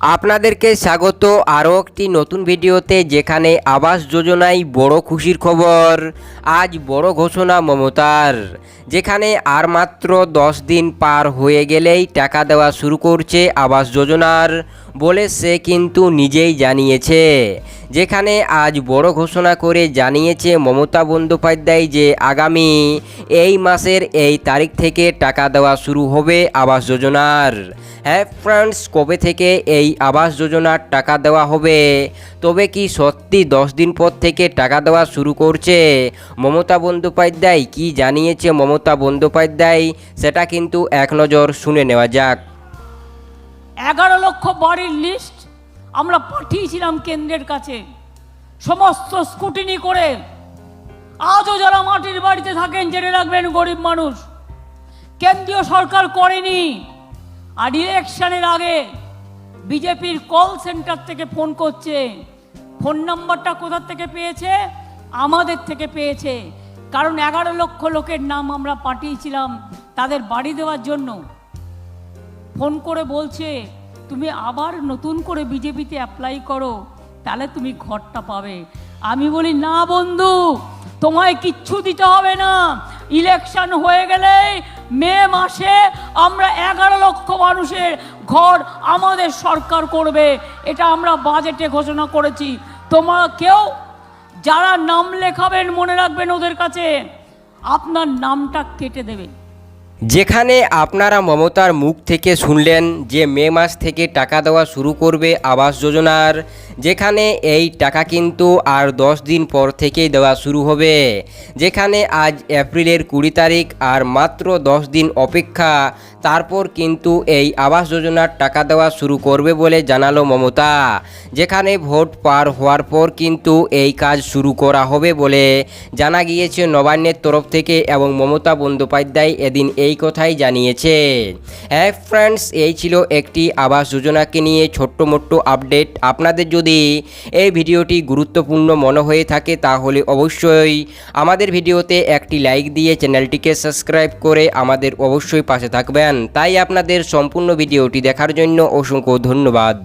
আপনাদেরকে স্বাগত আরও একটি নতুন ভিডিওতে, যেখানে আবাস যোজনায় বড় খুশির খবর। আজ বড় ঘোষণা মমতার, যেখানে আর মাত্র 10 দিন পার হয়ে গেলেই টাকা দেওয়া শুরু করছে আবাস যোজনার বলে সে কিন্তু নিজেই জানিয়েছে। যেখানে আজ বড় ঘোষণা করে জানিয়েছে মমতা বন্দ্যোপাধ্যায় যে আগামী এই মাসের এই তারিখ থেকে টাকা দেওয়া শুরু হবে আবাস যোজনার। হ্যাঁ ফ্রেন্ডস, কবে থেকে এই আবাস যোজনার টাকা দেওয়া হবে? তবে কি সত্যি 10 দিন পর থেকে টাকা দেওয়া শুরু করছে মমতা বন্দ্যোপাধ্যায়? কি জানিয়েছে মমতা বন্দ্যোপাধ্যায় সেটা কিন্তু এক নজর শুনে নেওয়া যাক। 11 লক্ষ বাড়ির লিস্ট আমরা পাঠিয়েছিলাম কেন্দ্রের কাছে, সমস্ত স্কুটিনি করে। আজও যারা মাটির বাড়িতে থাকেন জেনে রাখবেন, গরিব মানুষ, কেন্দ্রীয় সরকার করেনি। আর ইলেকশনের আগে বিজেপির কল সেন্টার থেকে ফোন করছে। ফোন নাম্বারটা কোথা থেকে পেয়েছে? আমাদের থেকে পেয়েছে। কারণ 11 লক্ষ লোকের নাম আমরা পাঠিয়েছিলাম তাদের বাড়ি দেওয়ার জন্য। ফোন করে বলছে, তুমি আবার নতুন করে বিজেপিতে অ্যাপ্লাই করো, তাহলে তুমি ঘরটা পাবে। আমি বলি, না বন্ধু, তোমায় কিচ্ছু দিতে হবে না। ইলেকশন হয়ে গেলে মে মাসে আমরা 11 লক্ষ মানুষের ঘর আমাদের সরকার করবে। এটা আমরা বাজেটে ঘোষণা করেছি। তোমরা কেউ যারা নাম লেখাবেন, মনে রাখবেন ওদের কাছে আপনার নামটা কেটে দেবে। যেখানে আপনারা মমতার মুখ থেকে শুনলেন যে মে মাস থেকে টাকা দেওয়া শুরু করবে আবাস যোজনার, যেখানে এই টাকা কিন্তু আর 10 দিন পর থেকেই দেওয়া শুরু হবে। যেখানে আজ এপ্রিলের 20 তারিখ, আর মাত্র 10 দিন অপেক্ষা, তারপর কিন্তু এই আবাস যোজনার টাকা দেওয়া শুরু করবে বলে জানালো মমতা। যেখানে ভোট পার হওয়ার পর কিন্তু এই কাজ শুরু করা হবে বলে জানা গিয়েছে নবান্নের তরফ থেকে, এবং মমতা বন্দ্যোপাধ্যায় এদিন এই কথাই জানিয়েছে। হ্যাঁ ফ্রেন্ডস, এই ছিল একটি আবাস যোজনাকে নিয়ে ছোট্ট মোট্ট আপডেট। আপনাদের যদি এই ভিডিওটি গুরুত্বপূর্ণ মনে হয়ে থাকে তাহলে অবশ্যই আমাদের ভিডিওতে একটি লাইক দিয়ে চ্যানেলটিকে সাবস্ক্রাইব করে আমাদের অবশ্যই পাশে থাকবেন। তাই আপনাদের সম্পূর্ণ ভিডিওটি দেখার জন্য অসংখ্য ধন্যবাদ।